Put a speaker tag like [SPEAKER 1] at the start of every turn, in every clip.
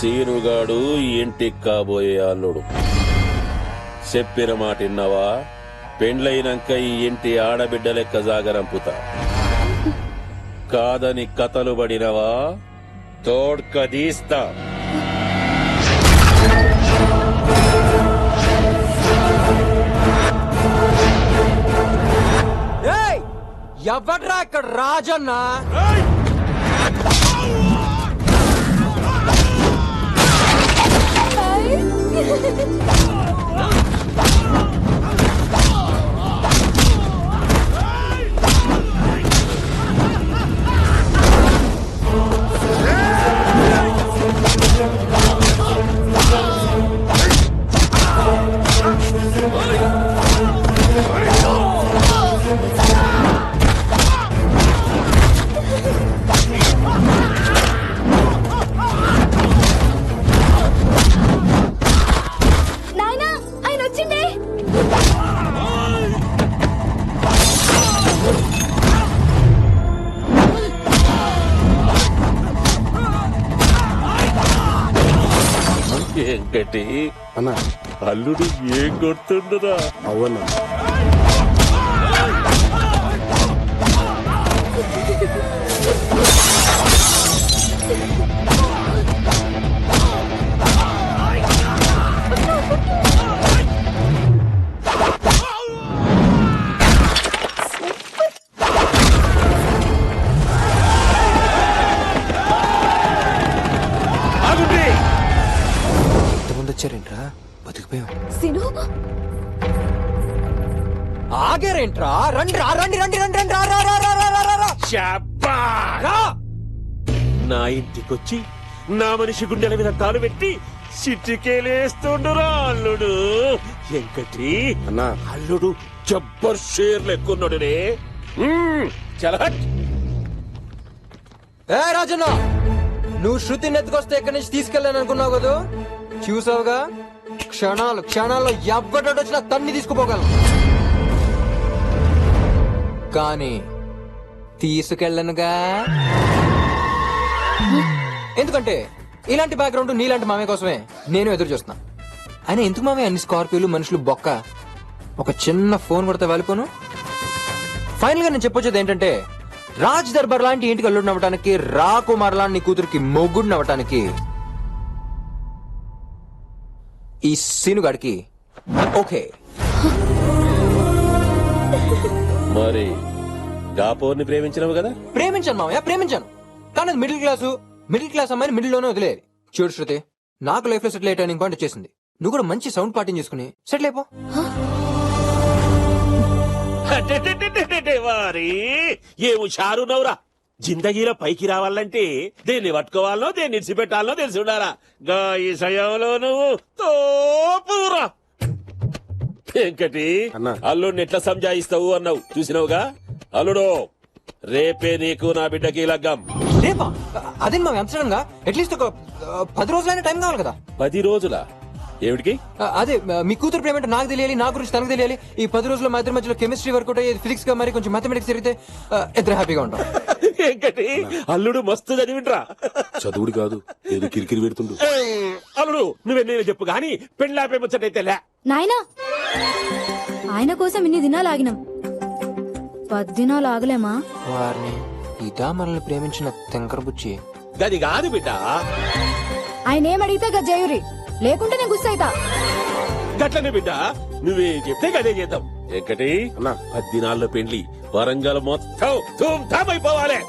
[SPEAKER 1] సీనుగాడు ఈ ఇంటికి కాబోయే అల్లుడు. చెప్పిన మాట విన్నావా? పెండ్లైనాక ఈ ఇంటి ఆడబిడ్డ లెక్క జాగరంపుతా. కాదని కథలు పడినవా తోడ్కదీస్తా.
[SPEAKER 2] ఎవడ్రా ఇక్కడ రాజన్నా?
[SPEAKER 1] ఏంకటి
[SPEAKER 3] అన్నా
[SPEAKER 1] అల్లుడు ఏం కొడుతుండరా?
[SPEAKER 3] అవునా
[SPEAKER 2] వచ్చారేంట్రా? బతికిపోయాం.
[SPEAKER 4] ఆగారేంట్రా? రండి రా, రండి రండి రండి రండి, రా రా రా రా రా రా రా.
[SPEAKER 1] శబ్బా! నా ఇంటికొచ్చి నా మనిషి గుండెల మీద కాలు పెట్టి సిట్టికేలేస్తుండురా అల్లుడు. ఎంకటి
[SPEAKER 3] అన్నా
[SPEAKER 1] అల్లుడు జబ్బర్ షేర్ లెక్కున్నాడునే. చలహట్.
[SPEAKER 4] ఏ రాజన్న, నువ్వు శృతిని ఎత్తుకొస్తే ఎక్కడి నుంచి తీసుకెళ్ళాను అనుకున్నావు కదా? చూసావుగా, క్షణాల్లో ఎవ్వడో వచ్చినా తన్ని తీసుకుపోగలను, కానీ తీసుకెళ్ళనుగా. ఎందుకంటే ఇలాంటి బ్యాక్గ్రౌండ్ నీలాంటి మామే కోసమే నేను ఎదురు చూస్తున్నా. అయినా ఎందుకు మామే అన్ని స్కార్పియోలు, మనుషులు బొక్క? ఒక చిన్న ఫోన్ కొడితే వెళ్ళిపోను. ఫైనల్ గా నేను చెప్పొచ్చేది ఏంటంటే, రాజ్ దర్బార్ లాంటి ఇంటికి అల్లుడు నవ్వటానికి, రాకుమార్ లాంటి కూతురికి మొగ్గుడు నవ్వటానికి ఈ సీనుగాడికి ఓకే.
[SPEAKER 1] మరి గాపోర్ని ప్రేమించినవు కదా?
[SPEAKER 4] ప్రేమించాను మామయ్య, ప్రేమించాను. కానీ అది మిడిల్ క్లాస్ అమ్మాయిని మిడిల్ లోనే వదిలేదు. చూడు శృతి, నాకు లైఫ్ లో సెటిల్ అయ్యే టర్నింగ్ పాయింట్ వచ్చేసింది. నువ్వు కూడా మంచి సౌండ్ పార్టీ చేసుకుని సెటిల్ అయిపో.
[SPEAKER 1] వారి ఏ హుషారు నవ్వురా. జిందగీలో పైకి రావాలంటే దేన్ని పట్టుకోవాలనో దేన్ని ఇడిచిపెట్టాలనో తెలిసి ఉండాలా. గా ఈ సమయంలో నువ్వు తోపురా. ఏంకటి అల్లుడిని ఎట్లా సంజాయిస్తావు అన్నావు చూసినావుగా. అల్లుడు, రేపే నీకు నా బిడ్డకి లగ్గం.
[SPEAKER 4] రేపా? అదే మా అంతరంగా అట్లీస్ట్ ఒక 10 రోజులైనా టైం కావాలి కదా.
[SPEAKER 1] 10 రోజులా? ఏమిటికి?
[SPEAKER 4] అదే మీ కూతురు ప్రేమ నాకు తెలియాలి, నా గురించి తనకు తెలియాలి. ఈ 10 రోజుల్లో మా ఇద్దరి మధ్యలో కెమిస్ట్రీ వర్కౌట్ అయ్యి ఫిజిక్స్ గా మరి కొంచెం మ్యాథమెటిక్స్ జరిగితే ఇద్దరు హ్యాపీగా ఉంటాం.
[SPEAKER 1] ఏంకటి అల్లుడు మస్తు చదివింట్రా.
[SPEAKER 3] చదువుడు కాదు, ఏదో కిరికిరి పెడుతుండు.
[SPEAKER 1] అల్లుడు నువ్వెన్నైనా చెప్పు గాని పెళ్ళాపే ముచ్చటైతే
[SPEAKER 5] నాయనా, ఆయన కోసం ఇన్ని దినాలు ఆగినాం, 10 దినాలు ఆగలేమా?
[SPEAKER 4] వారిని ఇదా మనల్ని ప్రేమించిన తెంకరబుచ్చి.
[SPEAKER 1] గది కాదు బిడ్డ.
[SPEAKER 5] ఆయన ఏమడిగితే గజ్జాయురి, లేకుంటే నేను గుస్సైతా.
[SPEAKER 1] గట్లనే బిడ్డ, నువ్వే చెప్తే గదే చేద్దాం. ఎక్కటి
[SPEAKER 3] అన్నా
[SPEAKER 1] 10 దినాల్లో పెండ్లి వరంగల్ మొత్తం ధూమ్ ధామ్ అయిపోవాలి.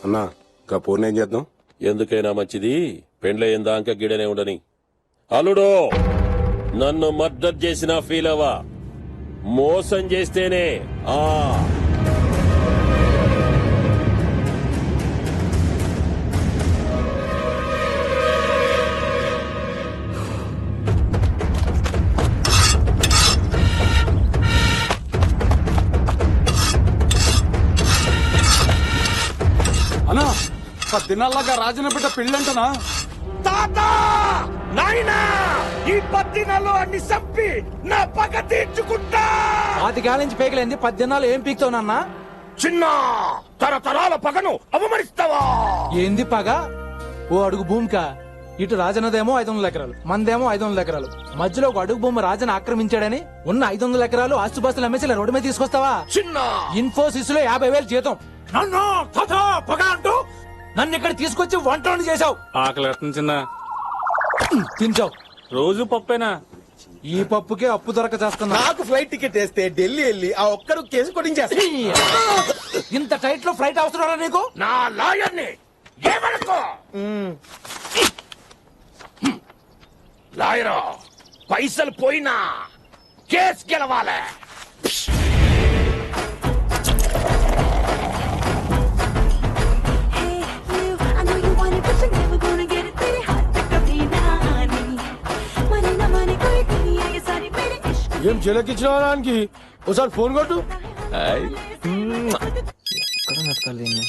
[SPEAKER 3] అన్నా కపూర్ని ఏం చేద్దాం?
[SPEAKER 1] ఎందుకైనా మంచిది పెండ్లయ్యేందాక గిడనే ఉండని. అల్లుడు, నన్ను మర్డర్ చేసినా ఫీల్ అవ్వా, మోసం చేస్తేనే.
[SPEAKER 6] అన్నా 10 దినాల్లాగా రాజన బిడ్డ పెళ్ళంటనా?
[SPEAKER 1] తాత, నాయనా, ఈ 10 నెలలు అన్ని చంపి నా పగ తీర్చుకుంటా.
[SPEAKER 6] 5 ఏళ్ల నుంచి పేకలేంది 10 దినాలు ఏం పీక్తావునన్నా?
[SPEAKER 1] చిన్న తరతరాల పగను అవమరిస్తావా?
[SPEAKER 6] ఏంది పగ? ఓ అడుగు భూమికా ఇటు రాజన్నదేమో 500 ఎకరాలు, మందేమో 500 ఎకరాలు. మధ్యలో ఒక అడుగు భూమి రాజన ఆక్రమించాడని ఉన్న 500 ఎకరాలు ఆస్తుపాస్తులు అమ్మేసి ఇలా రోడ్డు మీద తీసుకొస్తావా?
[SPEAKER 1] చిన్న
[SPEAKER 6] ఇన్ఫోసిస్ లో 50,000 జీతం. నన్ను తథా పగ అంటూ నన్ను ఇక్కడ తీసుకొచ్చి వంటని చేశావు.
[SPEAKER 7] ఆకలి చిన్న
[SPEAKER 6] తించావు.
[SPEAKER 7] రోజు పప్పేనా?
[SPEAKER 6] ఈ పప్పుకే అప్పు దొరక చేస్తున్నా.
[SPEAKER 8] నాకు ఫ్లైట్ టికెట్ వేస్తే ఢిల్లీ వెళ్ళి ఆ ఒక్కరు కేసు కొట్టించేస్తా.
[SPEAKER 6] ఇంత టైట్ లో ఫ్లైట్ అవసరం నీకు?
[SPEAKER 1] నా లాయర్ని ఏమనుకో. లాయరా, పైసలు పోయినా కేసు గెలవాలి.
[SPEAKER 9] I know you want it, but you're never gonna get it. तेरे हाथ तक कभी ना आनी. माने ना माने कोई दुनिया ये सारी मेरे इश्क
[SPEAKER 8] ఏం చిలకిచ్చినావా దానికి? ఒకసారి ఫోన్ కొట్టు.
[SPEAKER 4] ఎక్కడ వెతకాలి దీన్ని?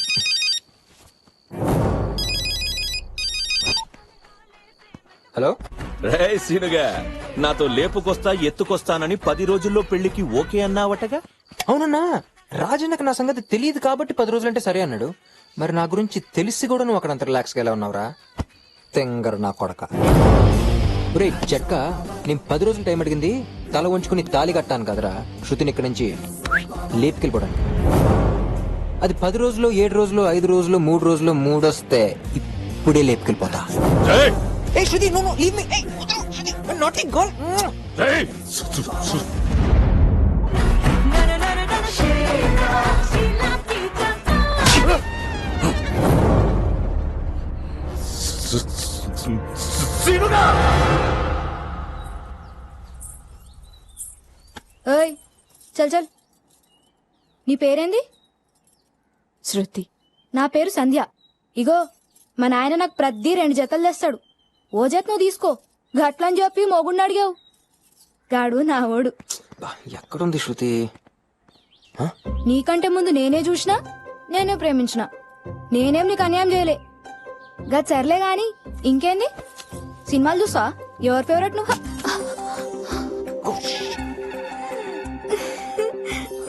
[SPEAKER 4] హలో
[SPEAKER 10] రే సీనుగా, నాతో లేపుకొస్తా ఎత్తుకొస్తానని 10 రోజుల్లో పెళ్లికి ఓకే అన్నావటగా?
[SPEAKER 4] అవునన్నా, రాజన్నకు నా సంగతి తెలియదు కాబట్టి 10 రోజులంటే సరే అన్నాడు. మరి నా గురించి తెలిసి కూడా నువ్వు అక్కడ అంత రిలాక్స్ గా ఎలా ఉన్నావురా? తెంగర నా కొడక. ఒరే చెక్క, నేను 10 రోజులు టైం అడిగింది తల వంచుకుని తాళి కట్టాను కదరా శృతిని ఇక్కడి నుంచి లేపుకెళ్ళిపోవడానికి. అది 10 రోజులు, 7 రోజులు, 5 రోజులు, 3 రోజులు, 3 వస్తే ఇప్పుడే లేపుకెళ్ళిపోతా. Hey, Shruti, no, leave me. Hey, Shruti, naughty girl.
[SPEAKER 9] Sheila की जाता.
[SPEAKER 5] ఓయ్ చల్ చల్, నీ పేరేంది?
[SPEAKER 9] శృతి.
[SPEAKER 5] నా పేరు సంధ్య. ఇగో మా నాయన నాకు ప్రతి 2 జతలు తెస్తాడు. ఓ జత నువ్వు తీసుకో. గట్లని చెప్పి మొగుడిని అడిగావు. గాడు నా ఓడు.
[SPEAKER 4] ఎక్కడుంది శృతి?
[SPEAKER 5] నీకంటే ముందు నేనే చూసినా, నేనే ప్రేమించిన. నేనేం నీకు అన్యాయం చేయలే. గట్ సర్లే గాని ఇంకేంది? సినిమాలు చూసా? ఎవరి ఫేవరెట్ నువ్వు?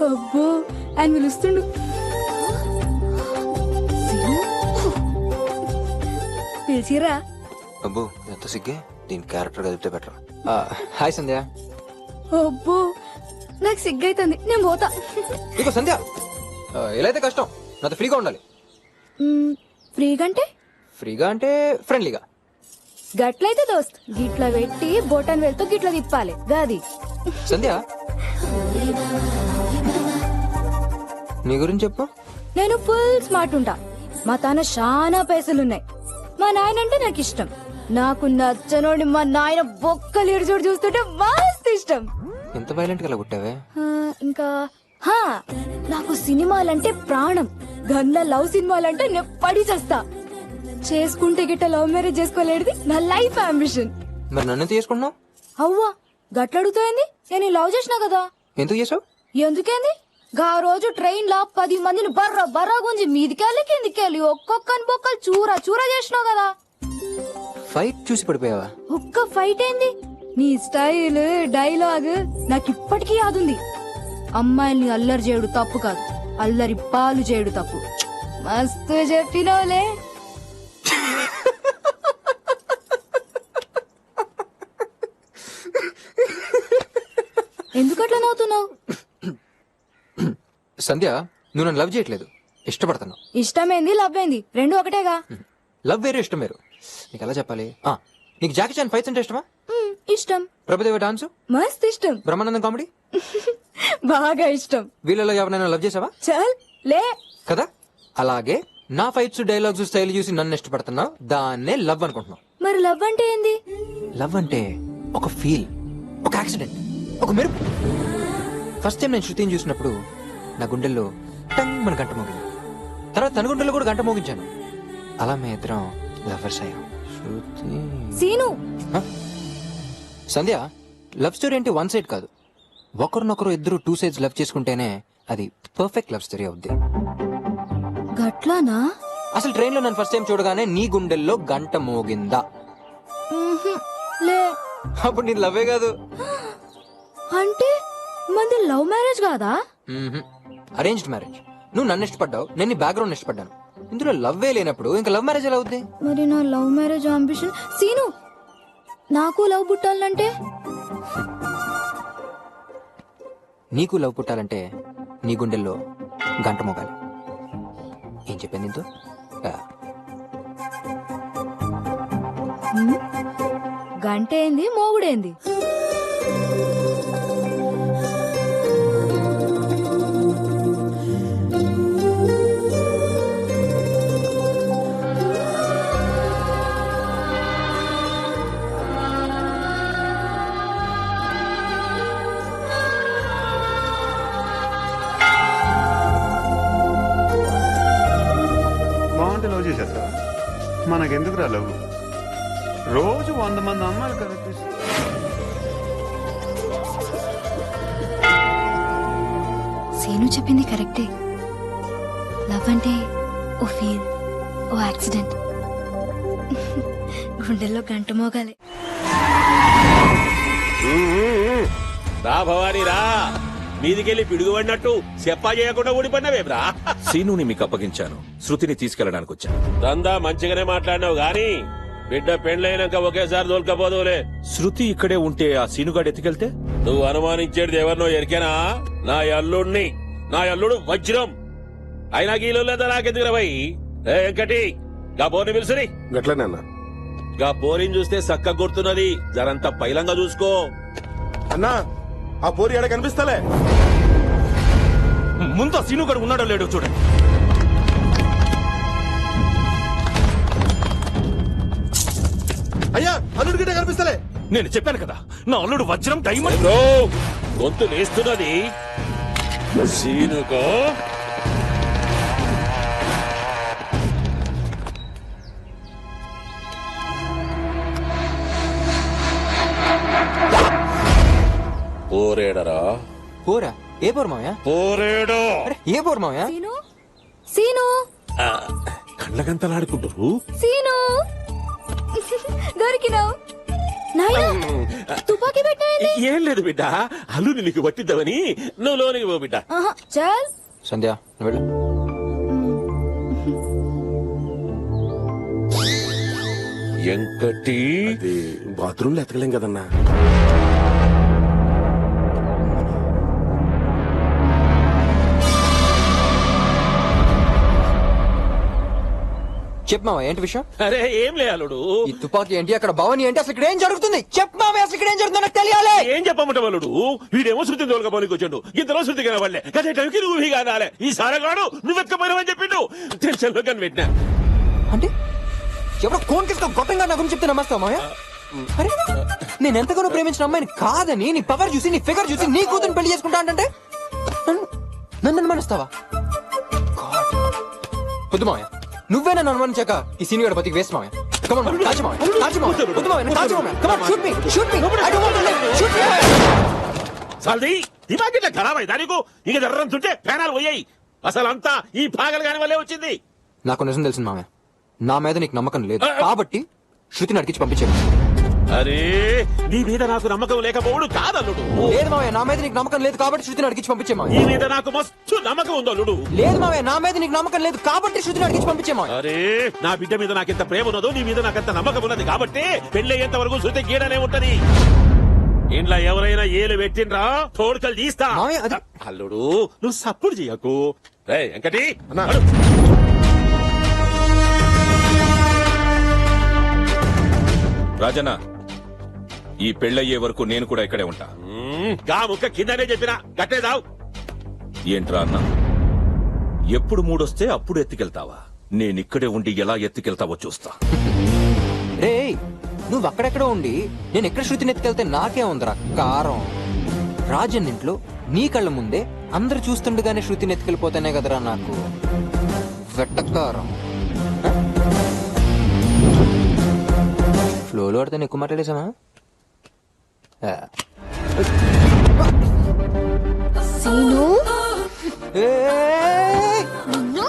[SPEAKER 5] అబ్బో ఆయన పిలుస్తుండు. పిలిచిరా?
[SPEAKER 4] అబ్బో ఎంత సిగ్గే, దీని క్యారెక్టర్ కదిపితే బెటర్. హాయ్ సంధ్య.
[SPEAKER 5] అబ్బో నాకు సిగ్గైతుంది, నేను పోతా.
[SPEAKER 4] ఇగో సంధ్య, ఎలా అయితే కష్టం, నాతో ఫ్రీగా ఉండాలి.
[SPEAKER 5] ఫ్రీగా అంటే?
[SPEAKER 4] ఫ్రీగా అంటే ఫ్రెండ్లీగా.
[SPEAKER 5] గట్లయితే దోస్త్ గిట్ల పెట్టి బోటన్ వెళ్తూ గిట్ల తిప్పాలి గాది.
[SPEAKER 4] సంధ్య, నీ గురించి చెప్పు.
[SPEAKER 5] నేను ఫుల్ స్మార్ట్ ఉంటా. మా తాన చాలా పైసలున్నాయి. మా నాయన అంటే నాకు ఇష్టం. నాకు నచ్చనోడి మా నాయన బొక్కలు ఇరుచోడు చూస్తుంటే మస్తు ఇష్టం.
[SPEAKER 4] ఎంత వైలెంట్ గా కొట్టావే?
[SPEAKER 5] ఇంకా నాకు సినిమాలంటే ప్రాణం. గన్ల లవ్ సినిమాలంటే నేను పడి చేస్తా. చేసుకుంటే గిట్ట లవ్ మ్యారేజ్ చేసుకోలేడిది నా లైఫ్ అంబిషన్.
[SPEAKER 4] మరి నన్ను తీసుకున్నావు?
[SPEAKER 5] అవ్వా గట్ల అడుగుతాయింది. నేను లవ్ చేసినా కదా.
[SPEAKER 4] ఎందుకు చేసావు?
[SPEAKER 5] ఎందుకేంది? గా రోజు ట్రైన్ లా 10 మందిని బర్రా గుంజి మీదికెళ్ళి కిందికెళ్ళి ఒక్కొక్కని బొక్కలు చూరా చూరా చేసినావు కదా.
[SPEAKER 4] ఫైట్ చూసి పడిపోయావా?
[SPEAKER 5] ఒక్క ఫైట్ ఏంది? నీ స్టైల్ డైలాగ్ నాకు ఇప్పటికీ యాదుంది. అమ్మాయిల్ని అల్లరి చేయడు తప్పు కాదు, అల్లరి పాలు చేయడు తప్పు. మస్తు చెప్పినోలే. ఎందుకట్లా నవ్వుతున్నావు?
[SPEAKER 4] సంధ్య, నువ్వు నన్ను లవ్ చేయట్లేదు, ఇష్టపడుతున్నావు.
[SPEAKER 5] ఇష్టమేంది లవ్ ఏంది రెండు ఒకటేగా.
[SPEAKER 4] లవ్ వేరు, ఇష్టం వేరు. నీకు ఎలా చెప్పాలి? నీకు జాకీ చాన్ ఫైట్స్ అంటే ఇష్టమా?
[SPEAKER 5] ఇష్టం.
[SPEAKER 4] ప్రభుదేవ డాన్స్
[SPEAKER 5] మస్త్ ఇష్టం.
[SPEAKER 4] బ్రహ్మానందం కామెడీ
[SPEAKER 5] బాగా ఇష్టం.
[SPEAKER 4] వీళ్ళలో ఎవరైనా లవ్ చేసావా?
[SPEAKER 5] చల్ లే
[SPEAKER 4] కదా. అలాగే నా ఫైట్స్, డైలాగ్స్, స్టైల్ చూసి నన్ను ఇష్టపడుతున్నావు, దాన్నే లవ్ అనుకుంటున్నావు.
[SPEAKER 5] మరి లవ్ అంటే ఏంది?
[SPEAKER 4] లవ్ అంటే ఒక ఫీల్, ఒక యాక్సిడెంట్, ఒక మెరుపు. ఫస్ట్ టైం నేను శృతిని చూసినప్పుడు నా గుండెల్లో టంగ్ మన గంట మోగింది. తర్వాత తన గుండెల్లో కూడా గంట మోగించాను. అలా మేము ఇద్దరం లవర్స్ అయ్యాం. శృతి
[SPEAKER 5] సీను.
[SPEAKER 4] సంధ్య, లవ్ స్టోరీ అంటే 1 సైడ్ కాదు. ఒకరినొకరు ఇద్దరు 2 sides లవ్ చేసుకుంటేనే అది పర్ఫెక్ట్ లవ్ స్టోరీ అవుద్ది.
[SPEAKER 5] గట్లానా?
[SPEAKER 4] అసలు ట్రైన్ లో నన్ను ఫస్ట్ టైం చూడగానే నీ గుండెల్లో గంట మోగిందా?
[SPEAKER 5] లే
[SPEAKER 4] అప్పుడు నీ లవ్వే కాదు.
[SPEAKER 5] అంటే మంది లవ్ మ్యారేజ్ కాదా?
[SPEAKER 4] Arranged marriage. నువ్వు నన్ను ఇష్టపడ్డావు, నేను నీ బ్యాక్గ్రౌండ్ ఇష్టపడ్డాను. ఇందులో లవ్వే లేనప్పుడు ఇంకా లవ్ మ్యారేజ్ ఎలా అవుద్ది?
[SPEAKER 5] మరి నా లవ్ మ్యారేజ్ అంబిషన్ సీను, నాకు లవ్ పుట్టాలంటే
[SPEAKER 4] నీకు లవ్ పుట్టాలంటే నీ గుండెల్లో గంట మోగాలి. ఏం చెప్పింది నీతో?
[SPEAKER 5] గంట ఏంది మోగుడేంది?
[SPEAKER 11] బాగుంటే లవ్ చేసేస్తా. మనకెందుకు రా లవ్? రోజు 100 మంది అమ్మాయిలు కనిపిస్తారు.
[SPEAKER 5] సీను చెప్పింది కరెక్టే. లవ్ అంటే ఓ ఫీల్, ఓ యాక్సిడెంట్. గుండెల్లో గంట మోగాలి.
[SPEAKER 1] రా భవానీ రా, మీదికెళ్ళి పిడుగుపడినట్టు చెప్పా చేయకుండా ఊడిపడినవేమ్రా.
[SPEAKER 10] సీనుని మీకు అప్పగించాను, శృతిని తీసుకెళ్ళడానికి వచ్చాను.
[SPEAKER 1] దందా మంచిగానే మాట్లాడినావు గాని బిడ్డ పెండ్లైనాక ఒకేసారి దొరకపోదులే.
[SPEAKER 10] శృతి ఇక్కడే ఉంటే ఆ సీనుగాడు ఎత్తుకెళ్తే?
[SPEAKER 1] నువ్వు అనుమానించేది ఎవరినో ఎరికేనా? నా అల్లుడిని. నా అల్లుడు వజ్రం. అయినా గీలో లేదా నాకెందుకు రవై? వెంకటి గా పోరిని పిలుసుని.
[SPEAKER 3] గట్లనే అన్న.
[SPEAKER 1] గా పోరిని చూస్తే సక్క గుర్తున్నది, జరంత పైలంగా చూసుకో.
[SPEAKER 3] అన్నా ఆ పోరి ఆడ కనిపిస్తలే.
[SPEAKER 10] ముందు ఆ సీనుగాడు ఉన్నాడో లేడో చూడండి.
[SPEAKER 3] అయ్యా అల్లుడి గిట్ట కనిపిస్తలే.
[SPEAKER 10] నేను చెప్పాను కదా, నా అల్లుడు వజ్రం డైమండ్.
[SPEAKER 1] బ్రో, గొంతు లేస్తున్నది సీనుకో. పోరేడరా?
[SPEAKER 4] పోరా? ఏ పోరు మావయ్య?
[SPEAKER 1] పోరేడు.
[SPEAKER 4] అరే ఏ పోరు మావయ్య?
[SPEAKER 5] సీను, సీను,
[SPEAKER 1] కళ్ళగంతలాడుకుంటారు.
[SPEAKER 5] సీను దొరికినావు. నాయనా తుపాకీ పెట్టాయండి.
[SPEAKER 1] ఏం లేదు బిడ్డ, అల్లుని నీకు పట్టిద్దామని. నువ్వు లోనికి పో బిడ్డ.
[SPEAKER 5] చల్
[SPEAKER 4] సంధ్య నువ్వు వెళ్ళు.
[SPEAKER 1] ఎంకటి
[SPEAKER 3] అది బాత్రూమ్ లో ఎతకలేం కదన్నా.
[SPEAKER 4] చెప్పు మావయ్య, ఏంటి విషయం?
[SPEAKER 1] అరే ఏం లే అల్లుడు.
[SPEAKER 4] ఈ తుపాకీ ఏంటి, అక్కడ భవని ఏంటి, అసలు ఇక్కడ ఏం జరుగుతుంది? చెప్పు మావయ్య, అసలు ఇక్కడ ఏం జరుగుతుందో నాకు తెలియాలి.
[SPEAKER 1] ఏం చెప్పమంటావు అల్లుడు? వీడేమో శృతిని తోలుకపోనికి వచ్చాడు, ఇంతలో శృతి కనబడలే. గదే టైంకి నువ్వు కాదాలే. ఈ సారగాడు నువ్వెత్తుకపోయినావని చెప్పిండు. టెన్షన్ లో కనిపెట్టినా.
[SPEAKER 4] అంటే ఎవరో కోన్ కిస్కో గొప్పంగా నా గురించి చెప్తే నమ్మస్తావా మావయ్య? అరే నేను ఎంతగానో ప్రేమించిన అమ్మాయిని కాదని నీ పవర్ చూసి, నీ ఫిగర్ చూసి నీ కూతురు పెళ్లి చేసుకుంటా అంటే నన్ను అనుమానిస్తావా? వద్దు మావయ్య, నువ్వే నన్ను అనుమానించాక ఈ సీనియర్ బతికి వేస్ట్ మావయ్య. Come on, కాల్చు మావయ్య, కాల్చు మావయ్య. వద్దు మావయ్య, నన్ను కాల్చు మావయ్య. Come on, shoot me, shoot me. I don't want to live. Shoot me.
[SPEAKER 1] సాల్ది దిమాగ్ ఇట్లా ఖరాబ్ అయిందా నీకు? ఇక జర్రంతుంటే పేనాలు పోయాయి. అసలు అంతా ఈ పాగలు కాని వల్లే వచ్చింది.
[SPEAKER 4] నాకు నిజం తెలిసింది మావయ్య, నా మీద నీకు నమ్మకం లేదు కాబట్టి శృతిని అడిగించి పంపించాను.
[SPEAKER 1] అరే నీ మీద నాకు నమ్మకం లేకపోవడు కాదల్లుడు.
[SPEAKER 4] లేదు మావయ్య, నా మీద నీకు నమ్మకం లేదు కాబట్టి శృతిని అడిగించి పంపించే మావయ్య.
[SPEAKER 1] నీ మీద నాకు మస్తు నమ్మకం ఉంది అల్లుడు.
[SPEAKER 4] లేదు మావయ్య, నా మీద నీకు నమ్మకం లేదు కాబట్టి శృతిని అడిగించి పంపించే మావయ్య.
[SPEAKER 1] అరే నా బిడ్డ మీద నాకెంత ప్రేమ ఉన్నదో నీ మీద నాకెంత నమ్మకం ఉన్నది కాబట్టి పెళ్ళయ్యేంత వరకు శృతి గీడనే ఉంటది. ఇంట్లో ఎవరైనా ఏలు పెట్టిండ్రా తోడుకలు తీస్తా.
[SPEAKER 4] మావయ్య అది
[SPEAKER 1] అల్లుడు నువ్వు సప్పుడు చెయ్యకు. రే వెంకటి
[SPEAKER 3] అన్నా.
[SPEAKER 10] రాజన్న, ఈ పెళ్ళయ్యే వరకు నేను కూడా ఇక్కడే ఉంటా.
[SPEAKER 1] గా ముక్క కిందనే చెప్పినా గట్టేదావు.
[SPEAKER 10] ఏంట్రా అన్న, ఎప్పుడు మూడొస్తే అప్పుడు ఎత్తుకెళ్తావా? నేనిక్కడే ఉండి ఎలా ఎత్తుకెళ్తావో చూస్తా.
[SPEAKER 4] రే నువ్వు అక్కడెక్కడో ఉండి నేను ఎక్కడ శృతిని ఎత్తుకెళ్తే నాకే ఉందిరా కారం. రాజన్ ఇంట్లో నీ కళ్ళ ముందే అందరు చూస్తుండగానే శృతిని ఎత్తుకెళ్ళిపోతేనే కదరా నాకు వెట్టకారం. ఫ్లోలో ఆడితే ఎక్కువ మాట్లాడేసామా?
[SPEAKER 5] సీను,
[SPEAKER 4] ఏయ్!
[SPEAKER 5] నిన్ను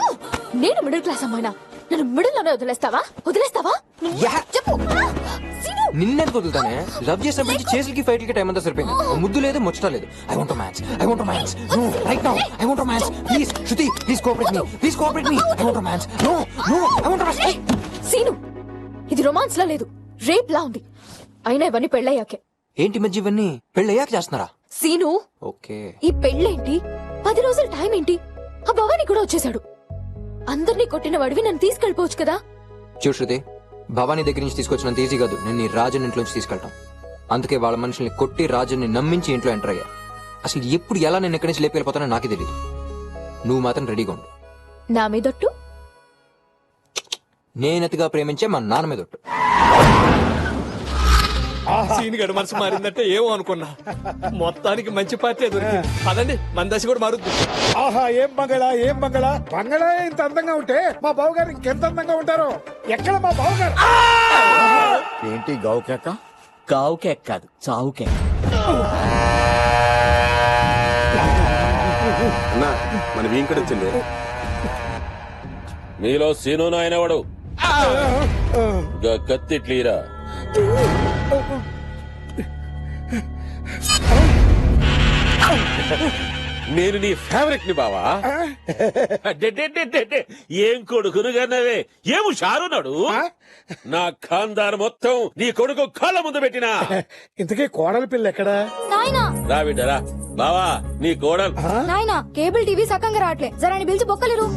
[SPEAKER 5] నేను మిడిల్ క్లాస్ అమ్మాయినా నన్ను మిడిల్ లోనే వదిలేస్తావా? వదిలేస్తావా?
[SPEAKER 4] యా!
[SPEAKER 5] చెప్పు. సీను
[SPEAKER 4] నిన్నెందుకు వదులుతానే? లవ్ చేసినప్పటి నుంచి చేతులకి ఫైట్లకి టైం అంతా సరిపోయింది. ఓ ముద్దు లేదు, ముచ్చట లేదు. I want match, I want match. No right now, I want match. Please Shruti, please cooperate me, please cooperate me. I want match. No no, I want match.
[SPEAKER 12] Seenu, ఇది రొమాన్స్ లా లేదు, రేప్ లా ఉంది. అయినా ఇవన్నీ పెళ్ళయ్యాకే.
[SPEAKER 4] ఏంటి మధ్య ఇవన్నీ పెళ్ళయ్యాక చేస్తున్నారా?
[SPEAKER 12] సీను,
[SPEAKER 4] ఓకే.
[SPEAKER 12] ఈ పెళ్ళేంటి, 10 రోజుల టైం ఏంటి? ఆ భవానీ కూడా వచ్చేసాడు. అందరినీ కొట్టిన వాడివి నన్ను తీసుకెళ్ళిపోవచ్చు కదా.
[SPEAKER 4] చూడు శృతి, భవానీ దగ్గర నుంచి తీసుకొచ్చినంత ఈజీ కాదు నేను నీ రాజన్ ఇంట్లోంచి తీసుకెళ్తాం. అందుకే వాళ్ళ మనుషుల్ని కొట్టి రాజుని నమ్మించి ఇంట్లో ఎంటర్ అయ్యా. అసలు ఎప్పుడు ఎలా నేను ఎక్కడి నుంచి లేపెళ్ళిపోతానో నాకే తెలియదు. నువ్వు మాత్రం రెడీగా ఉండు.
[SPEAKER 12] నా మీదొట్టు.
[SPEAKER 4] నేనతిగా ప్రేమించే మా నాన్న మీద ఒట్టు.
[SPEAKER 2] సీన్ గడు మనసు మారిందంటే ఏమో అనుకున్నా. మొత్తానికి మంచి పార్టీ దొరికింది. పదండి, మన దశ కూడా మారుద్ది.
[SPEAKER 8] ఆహా, ఏం బంగళా, ఏం బంగళా. బంగళా ఇంత అందంగా ఉంటే మా బావగారు ఇంకెంత అందంగా ఉంటారో. ఎక్కడ మా బావగారు?
[SPEAKER 13] ఏంటి గావు కేక?
[SPEAKER 2] గావు కేక్ కాదు, చావు కేక్.
[SPEAKER 3] అన్నా మన వీంకడ వచ్చింది.
[SPEAKER 1] మీలో సీను నాయనవాడు కత్తి క్లీరా. నేను నీ ఫేవరెట్ ని బావా. ఏం కొడుకును కన్నవే, ఏము షారున్నాడు. నా ఖాందార్ మొత్తం నీ కొడుకు కాళ్ళ ముందు పెట్టినా.
[SPEAKER 8] ఇంతకీ కోడలి పిల్ల ఎక్కడా?
[SPEAKER 5] నాయనా
[SPEAKER 1] రా బిడ్డరా బావా, నీ కోడలు.
[SPEAKER 5] నాయనా కేబుల్ టీవీ సక్కంగా రావట్లే, జరాని పిలిచి బొక్కలేరు.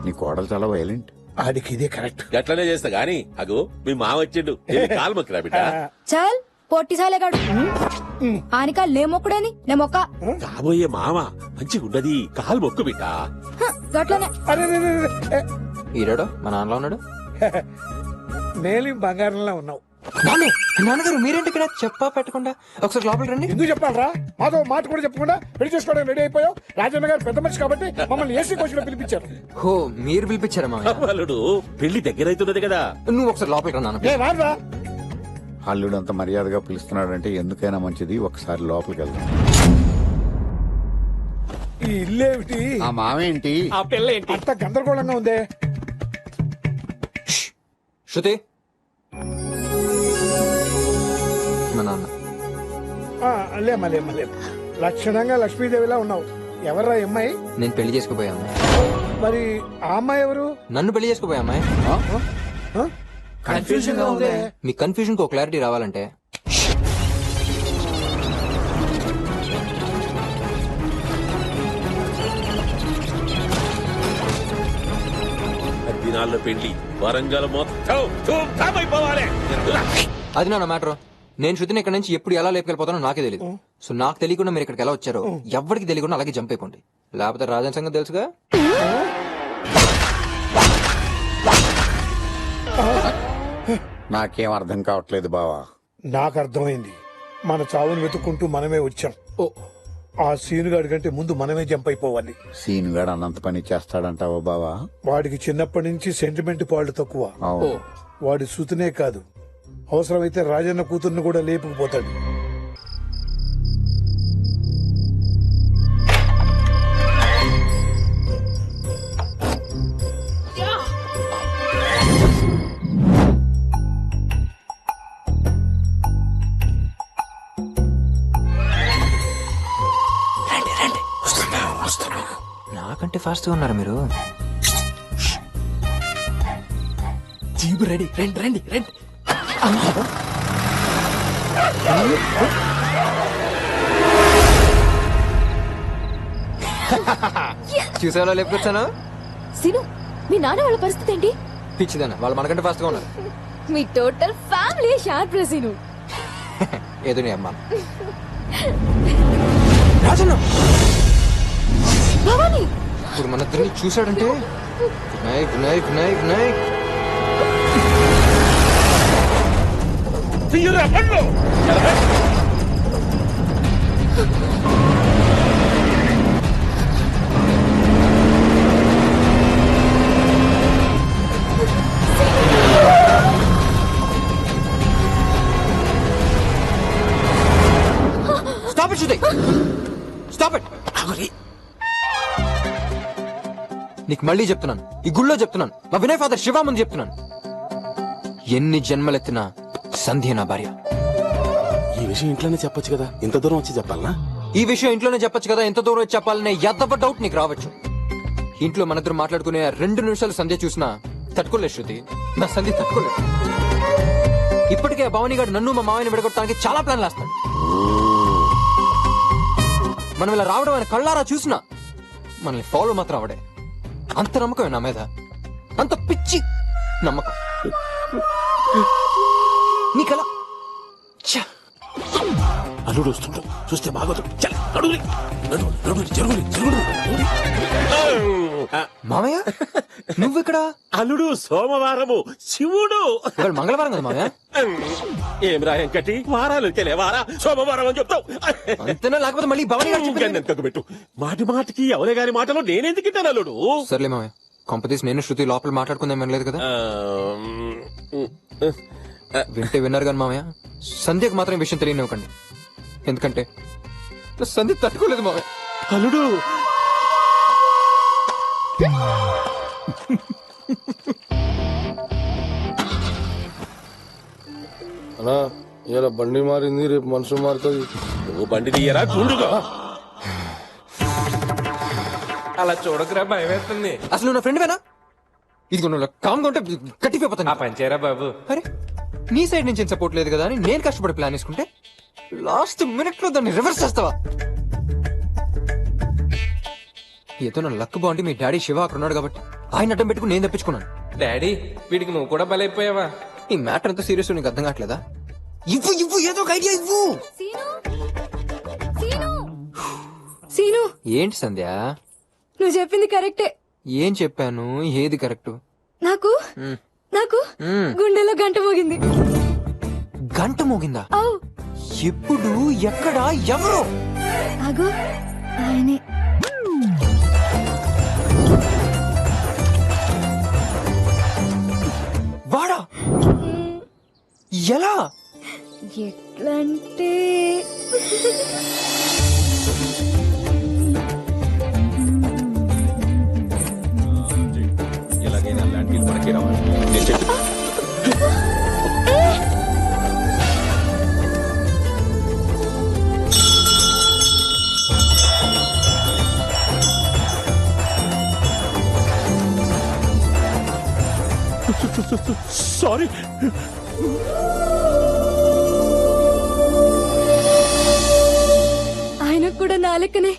[SPEAKER 13] నీ కోడలు చాలా వైలెంట్.
[SPEAKER 8] ఆడికి ఇదే కరెక్ట్.
[SPEAKER 1] గట్లనే చేస్తా గాని అగు మీ మామ వచ్చిండు, కాలు మొక్కిరా బిడ్డ.
[SPEAKER 5] చల్ పొట్టి సాలేగాడు ఆనికా లే మొక్కుడేని నే మొక్క.
[SPEAKER 1] కాబోయే మామ మంచిగా ఉండది, కాలు మొక్కు బిడ్డ.
[SPEAKER 5] గట్లనే.
[SPEAKER 4] ఈరాడో మా నాన్నలో ఉన్నాడు.
[SPEAKER 8] నేలి బంగారంలా ఉన్నావు.
[SPEAKER 4] నాన్నగారు మీరేంటి ఇక్కడ చెప్పా పెట్టకుండా? ఒకసారి లోపలికి రండి.
[SPEAKER 8] ఎందుకు చెప్పాలరా? మాతో మాట కూడా చెప్పకుండా పెళ్లి చేసుకోవడానికి రెడీ అయిపోయావు. రాజన్న గారు పెద్ద మనిషి కాబట్టి మమ్మల్ని ఏసీ కోచ్ లో పిలిపించారు.
[SPEAKER 4] హో, మీరు పిలిపించారా మా
[SPEAKER 1] అల్లుడు పెళ్లి దగ్గర అవుతున్నది కదా.
[SPEAKER 4] నువ్వు ఒకసారి లోపలికి రా నాన్న.
[SPEAKER 8] ఏ రారా?
[SPEAKER 13] అల్లుడు అంత మర్యాదగా పిలుస్తున్నాడంటే ఎందుకైనా మంచిది, ఒకసారి లోపలికి వెళ్దాం.
[SPEAKER 8] ఈ ఇల్లేమిటి?
[SPEAKER 13] ఆ మావేంటి?
[SPEAKER 2] ఆ పిల్ల ఏంటి?
[SPEAKER 8] అంత గందరగోళంగా ఉందే.
[SPEAKER 4] శృతి, మా నాన్న.
[SPEAKER 8] లేమ్మా లేమ్మా లేమ్మా, లక్షణంగా లక్ష్మీదేవిలా ఉన్నావు. ఎవర్రా అమ్మాయి?
[SPEAKER 4] నేను పెళ్లి చేసుకోపోయా అమ్మాయి.
[SPEAKER 8] మరి ఆ అమ్మాయి ఎవరు?
[SPEAKER 4] నన్ను పెళ్లి చేసుకోపోయా అమ్మాయి.
[SPEAKER 8] కన్ఫ్యూజన్ గా ఉందే.
[SPEAKER 4] మీ కన్ఫ్యూజన్ కు క్లారిటీ రావాలంటే
[SPEAKER 1] దినాల్లో పెళ్లి వరంగల్ మొత్తం ధూమ్ అయిపోవాలి.
[SPEAKER 4] అది నా మ్యాటర్. నేను శృతిని ఇక్కడ నుంచి ఎప్పుడు ఎలా లేపుకెళ్ళిపోతానో నాకే తెలియదు. సో నాకు తెలియకుండా మీరు ఇక్కడికి ఎలా వచ్చారో ఎవరికి తెలియకుండా అలాగే జంప్ అయిపోండి. లేకపోతే రాజన్ సంగతి తెలుసుగా.
[SPEAKER 13] నాకేం అర్థం కావట్లేదు బావా.
[SPEAKER 8] నాకు అర్థమైంది. మన చావును వెతుక్కుంటూ మనమే వచ్చాం. ఆ సీనుగాడి కంటే ముందు మనమే జంప్ అయిపోవాలి.
[SPEAKER 13] సీన్ గాడు అన్నంత పని చేస్తాడంటావా బావా?
[SPEAKER 8] వాడికి చిన్నప్పటి నుంచి సెంటిమెంట్ పాళ్ళు తక్కువ. వాడి సుతునే కాదు, అవసరమైతే రాజన్న కూతుర్ని కూడా లేపుకుపోతాడు.
[SPEAKER 4] నాకంటే ఫాస్ట్ గా ఉన్నారు మీరు.
[SPEAKER 2] జీబు రెడీ, రండి రండి రండి.
[SPEAKER 4] చూసేలా లేపుకొచ్చాను.
[SPEAKER 12] సీను, మీ నాన్న వాళ్ళ పరిస్థితి ఏంటి?
[SPEAKER 4] పిచ్చిదానా, వాళ్ళు మనకంటే ఫాస్ట్ గా ఉన్నారు.
[SPEAKER 12] మీ టోటల్ ఫ్యామిలీ షార్ప్ రా సీను.
[SPEAKER 4] ఏదో నీ అమ్మా. రాజన్న
[SPEAKER 12] భవానీ
[SPEAKER 4] ఇప్పుడు మన ఇద్దరిని చూశాడంటే Vinayak Vinayak Vinayak Vinayak. Stop it, Shruti! Stop it! నీకు మళ్ళీ చెప్తున్నాను, ఈ గుళ్ళో చెప్తున్నాను, మా వినయ్ ఫాదర్ శివ ముందు చెప్తున్నాను, ఎన్ని జన్మలెత్తినా సంధ్య నా భార్య.
[SPEAKER 3] ఈ విషయం ఇంట్లోనే చెప్పొచ్చు కదా, ఇంత దూరం వచ్చి చెప్పాలనా?
[SPEAKER 4] ఈ విషయం ఇంట్లోనే చెప్పొచ్చు కదా, ఎంత దూరం వచ్చి చెప్పాలనే ఎద్దవ డౌట్ నీకు రావచ్చు. ఇంట్లో మనిద్దరు మాట్లాడుకునే 2 నిమిషాలు సంధ్య చూసినా తట్టుకోలేదు శృతి. నా సంధ్య తట్టుకోలేదు. ఇప్పటికే భవానీ గారు నన్ను మా మామయ్యని విడగొట్టడానికి చాలా ప్లాన్లు వేస్తాడు. మనం ఇలా రావడం ఆయన కళ్ళారా చూసినా మనల్ని ఫాలో మాత్రం అవడే. అంత నమ్మకమే నా మీద, అంత పిచ్చి నమ్మకం నీకలా.
[SPEAKER 1] అల్లుడు వస్తుండు, చూస్తే బాగోదు. చల్, నడువురి. జరుగురి.
[SPEAKER 4] మామయ్య నువ్వెక్కడా?
[SPEAKER 1] అల్లుడు సోమవారము, శివుడు
[SPEAKER 4] ఇవాళ మంగళవారం కదా మామయ్య.
[SPEAKER 1] ఏం రాయం కట్టి వారాలు వారా సోమవారం అని చెప్తావు.
[SPEAKER 4] అంతేనా? లేకపోతే మళ్ళీ భవానీ గారు చెప్పింది.
[SPEAKER 1] పెట్టు మాటి మాటికి ఎవరే గారి మాటలు నేనెందుకు తింటాను అల్లుడు.
[SPEAKER 4] సర్లే మామయ్య, కొంపతీసి నేను శృతి లోపల మాట్లాడుకుందాం లేదు కదా. వింటే విన్నారు కానీ మామయ్య, సంధ్యకు మాత్రం ఈ విషయం తెలియనివ్వకండి. ఎందుకంటే నా సంధ్య తట్టుకోలేదు మామయ్య.
[SPEAKER 1] అల్లుడు
[SPEAKER 14] అన్నా ఇలా బండి మారింది, రేపు మనుషులు మారుతుంది.
[SPEAKER 1] నువ్వు బండి తీయరా గుండుగా.
[SPEAKER 2] అలా చూడకురా, భయం వేస్తుంది.
[SPEAKER 4] అసలు నా ఫ్రెండ్ వేనా? ఇది కామ్గా ఉంటే కట్టిపోతాను.
[SPEAKER 2] పంచేరా బాబు.
[SPEAKER 4] అరే నీ సైడ్ నుంచి సపోర్ట్ లేదు కదా అని నేను కష్టపడి ప్లాన్ వేసుకుంటే లాస్ట్ మినిట్ లో దాన్ని రివర్స్ చేస్తావా? ఏదో నా లక్ బాగుండి మీ డాడీ శివ అక్కడ ఉన్నాడు కాబట్టి ఆయన అడ్డం పెట్టుకుని నేను తప్పించుకున్నాను.
[SPEAKER 2] డాడీ వీడికి నువ్వు కూడా బలైపోయావా?
[SPEAKER 4] ఈ మ్యాటర్ అంతా సీరియస్ నీకు అర్థం కావట్లేదా? ఇవ్వు ఏదో ఒక ఐడియా ఇవ్వు.
[SPEAKER 5] సీను,
[SPEAKER 4] ఏంటి సంధ్య?
[SPEAKER 5] నువ్వు చెప్పింది కరెక్టే.
[SPEAKER 4] ఏం చెప్పాను? ఏది కరెక్ట్?
[SPEAKER 5] నాకు గుండెలో గంట మోగింది.
[SPEAKER 4] గంట మోగిందా?
[SPEAKER 5] అవు.
[SPEAKER 4] ఎప్పుడు, ఎక్కడ, ఎవరు?
[SPEAKER 5] అగో ఆయనే.
[SPEAKER 4] వాడా? ఎలా?
[SPEAKER 5] ఎట్లంటే
[SPEAKER 10] ఎలాగైనా లాంటి మనకి రావాలి. నేను చెప్పి
[SPEAKER 1] సారీ.
[SPEAKER 5] ఆయనకు కూడా నా లెక్కనే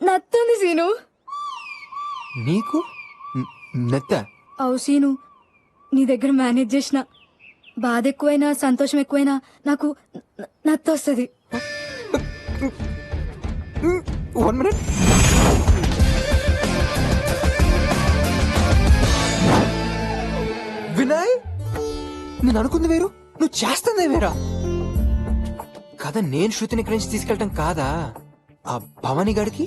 [SPEAKER 5] నత్తుంది సీను.
[SPEAKER 4] నీకు నత్త?
[SPEAKER 5] అవు సీను, నీ దగ్గర మేనేజ్ చేసిన బాధ ఎక్కువైనా సంతోషం ఎక్కువైనా నాకు నత్తొస్తుంది.
[SPEAKER 4] 1 minute. వినయ్, నేను అనుకుంది వేరు, నువ్వు చేస్తుంది వేరా. కదా నేను శృతిని ఇక్కడి నుంచి తీసుకెళ్ళటం కాదా, ఆ భవానీ గాడికి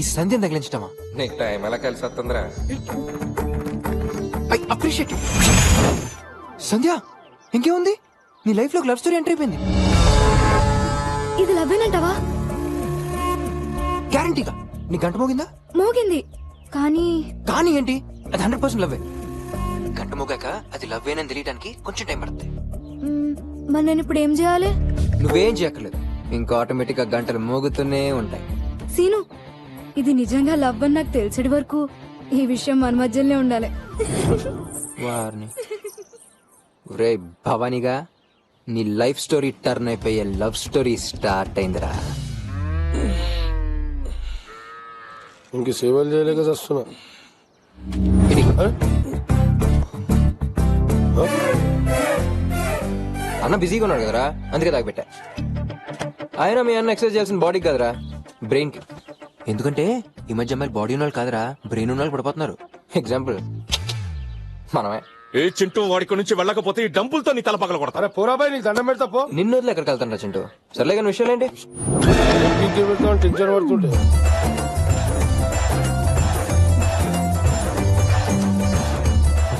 [SPEAKER 4] ఈ సంధ్యను తగిలించటమా?
[SPEAKER 2] నీకు టైం ఎలా కలిసి వస్తుందిరా?
[SPEAKER 4] I appreciate. సంధ్య ఇంకేముంది, నీ లైఫ్ లో లవ్ స్టోరీ ఎంటర్ అయిపోయింది.
[SPEAKER 5] ఇది లవ్వేనంటావా?
[SPEAKER 4] గ్యారంటీగా. నీ గంట మోగిందా?
[SPEAKER 5] మోగింది. కానీ
[SPEAKER 4] ఏంటి, అది 100% లవ్వే. గంట మోగాక అది లవ్వేనని తెలియడానికి కొంచెం టైం పడుతుంది.
[SPEAKER 5] మరి నేను ఇప్పుడు ఏం చేయాలి?
[SPEAKER 4] నువ్వేం చేయక్కర్లేదు, ఇంకా ఆటోమేటిక్ గా గంటలు మోగుతూనే ఉంటాయి.
[SPEAKER 5] సీను, ఇది నిజంగా లవ్ అని నాకు తెలిసేటి వరకు ఈ విషయం మన మధ్యలోనే ఉండాలి.
[SPEAKER 4] వారిని రే భవానీగా, నీ లైఫ్ స్టోరీ టర్న్ అయిపోయే లవ్ స్టోరీ స్టార్ట్ అయిందిరా.
[SPEAKER 14] ఇంక సేవలు చేయలేక వస్తున్నా.
[SPEAKER 4] అన్న బిజీగా ఉన్నాడు కదరా, అందుకే తాగిపెట్టా. ఆయన మీ అన్న ఎక్సర్సైజ్ చేయాల్సిన బాడీ కదరా, బ్రెయిన్ కి. ఎందుకంటే ఈ మధ్య అమ్మాయిలు బాడీ ఉన్న వాళ్ళు కాదరా, బ్రెయిన్ ఉన్న వాళ్ళు పడిపోతున్నారు. ఎగ్జాంపుల్ మనమే.
[SPEAKER 10] ఏ చింటూ వాడికి నుంచి వెళ్ళకపోతే ఈ డంపులతో నీ తల పగల కొడతా.
[SPEAKER 14] పోరాబాయ్ నీకు దండం పెడతా పో.
[SPEAKER 4] నిన్ను వదిలే ఎక్కడికి వెళ్తాను చింటూ. సర్లే కానీ విషయాలు ఏంటి?
[SPEAKER 14] టెన్షన్ పడుతుంటే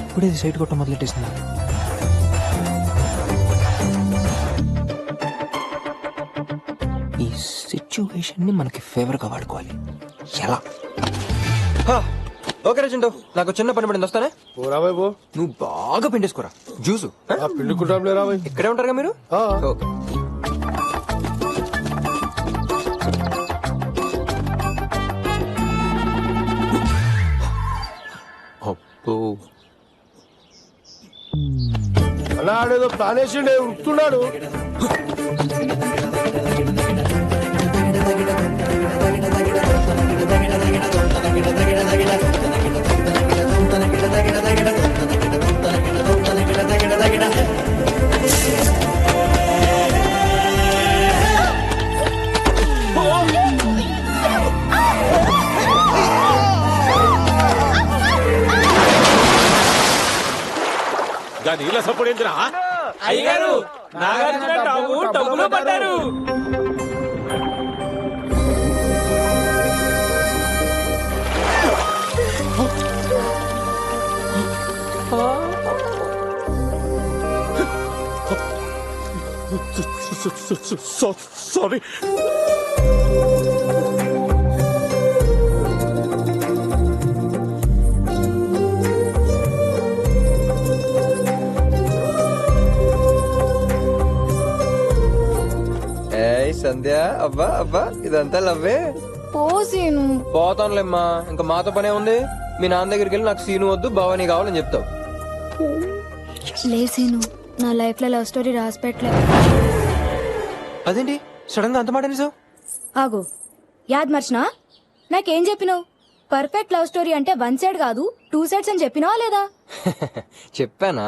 [SPEAKER 4] ఇప్పుడే సైట్ కొట్ట మొదలెట్టేసింది. ఈ సిచ్యువేషన్ ని మనకి ఫేవర్ గా వాడుకోవాలి. ఎలా? ఓకే చింటూ, నాకు చిన్న పని పడింది, వస్తానే.
[SPEAKER 14] పోరాబాయ్ పో.
[SPEAKER 4] నువ్వు బాగా బాగా పిండేసుకోరా జ్యూసు
[SPEAKER 14] పిండుకుంటాం లేరా
[SPEAKER 4] ఇక్కడే ఉంటారుగా మీరు ఓకే అబ్బో
[SPEAKER 14] అలా ఆడేదో ప్లాన్ వేసిండే ఉరుకుతున్నాడు.
[SPEAKER 1] నీళ్ళ సప్పుడేంద్రా
[SPEAKER 7] అయ్యగారు నాగార్జున డబ్బులు పడ్డారు.
[SPEAKER 1] సారీ.
[SPEAKER 4] సంధ్య అబ్బా అబ్బా ఇదంతా లవ్వే
[SPEAKER 5] పోసీను
[SPEAKER 4] పోతానులేమ్మా ఇంకా మాతో పనే ఉంది మీ నాన్న దగ్గరికి వెళ్ళి నాకు సీను వద్దు భవానీ కావాలని చెప్తావు
[SPEAKER 5] లేసీను నా లైఫ్ లో లవ్ స్టోరీ రాసి పెట్టలే.
[SPEAKER 4] అదేంటి సడన్ గా అంత మాట అనేసావు
[SPEAKER 5] ఆగు యాద్ మర్చినా నాకేం చెప్పినావు పర్ఫెక్ట్ లవ్ స్టోరీ అంటే 1 సైడ్ కాదు 2 సైడ్స్ అని చెప్పినావా లేదా?
[SPEAKER 4] చెప్పానా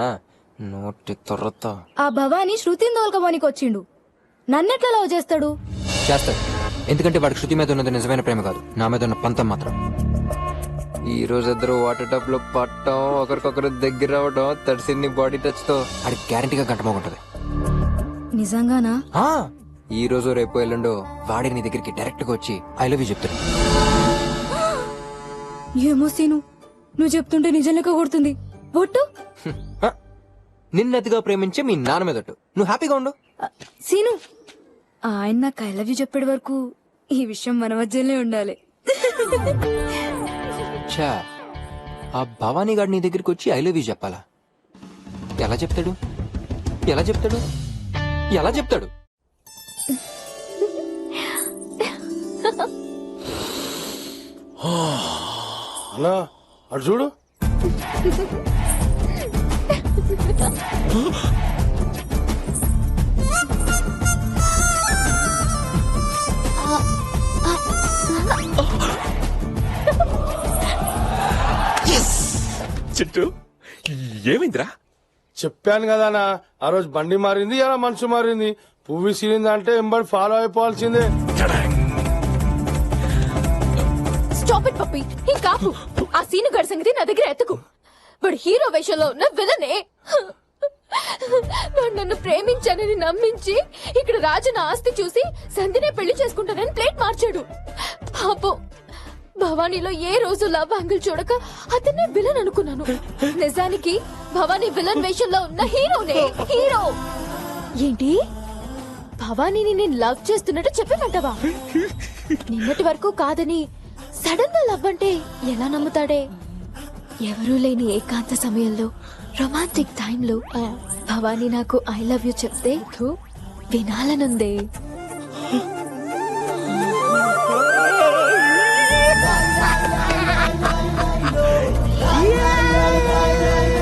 [SPEAKER 4] నోటి తొర్రతో
[SPEAKER 5] ఆ భవానీ శృతిని దోల్కమోనికి వచ్చిండు నన్నెట్లా లవ్ చేస్తాడు?
[SPEAKER 4] చేస్తాడు ఎందుకంటే వాడికి శృతి మీద ఉన్నది నిజమైన ప్రేమ కాదు నా మీద ఉన్న పంతం మాత్రం. ఈ రోజు ఇద్దరు వాటర్ టబ్ లో పట్టడం ఒకరికొకరు దగ్గర అవడం తడిసింది బాడీ టచ్ తో ఆడికి గ్యారంటీగా గంటమోగుంటది.
[SPEAKER 5] నిజంగానా?
[SPEAKER 4] ఈ రోజు రేపు ఎల్లుండో వాడి నీ దగ్గరికి డైరెక్ట్ గా వచ్చి ఐ లవ్ యూ చెప్తాడు.
[SPEAKER 5] ఏమో సీను నువ్వు చెప్తుంటే నిజంగా కొడుతుంది. ఒట్టు
[SPEAKER 4] నిన్నతిగా ప్రేమించే మీ నాన్న మీదట్టు నువ్వు హ్యాపీగా ఉండు.
[SPEAKER 5] సీను ఆయన నాకు ఐ లవ్ యూ చెప్పేటి వరకు ఈ విషయం మన మధ్యలోనే ఉండాలి.
[SPEAKER 4] ఛా ఆ భవానీ గారు నీ దగ్గరికి వచ్చి ఐ లవ్ యూ చెప్పాలా? ఎలా చెప్తాడు ఎలా చెప్తాడు ఎలా చెప్తాడు?
[SPEAKER 14] అన్నా అటు చూడు.
[SPEAKER 10] చిట్టు ఏమైందిరా?
[SPEAKER 14] చెప్పాను కదా అన్న ఆ రోజు బండి మారింది ఇలా మనసు మారింది. పువ్వు సిరింది అంటే ఎంబడి ఫాలో అయిపోవాల్సిందే.
[SPEAKER 12] స్టాప్ ఇట్ పప్పి ఇంకా ఆపు. ఆ సీను గడి సంగతి నా దగ్గర ఎత్తకు. వాడు హీరో వేషంలో ఉన్న విలనే. వాడు నన్ను ప్రేమించానని నమ్మించి ఇక్కడ రాజన ఆస్తి చూసి సంధినే పెళ్లి చేసుకుంటానని ప్లేట్ మార్చాడు. పాపం భవానీలో ఏ రోజు లవ్ యాంగిల్ చూడక అతన్నే విలన్ అనుకున్నాను. నిజానికి భవానీ విలన్ వేషంలో ఉన్న హీరోనే. హీరో ఏంటి భవానీని నేను లవ్ చేస్తున్నట్టు చెప్పమంటావా? నిన్నటి వరకు కాదని సడన్ గా లవ్ అంటే ఎలా నమ్ముతాడే? ఎవరూ లేని ఏకాంత సమయంలో రొమాంటిక్ టైంలో భవానీ నాకు ఐ లవ్ యూ చెప్తే వినాలనుందే.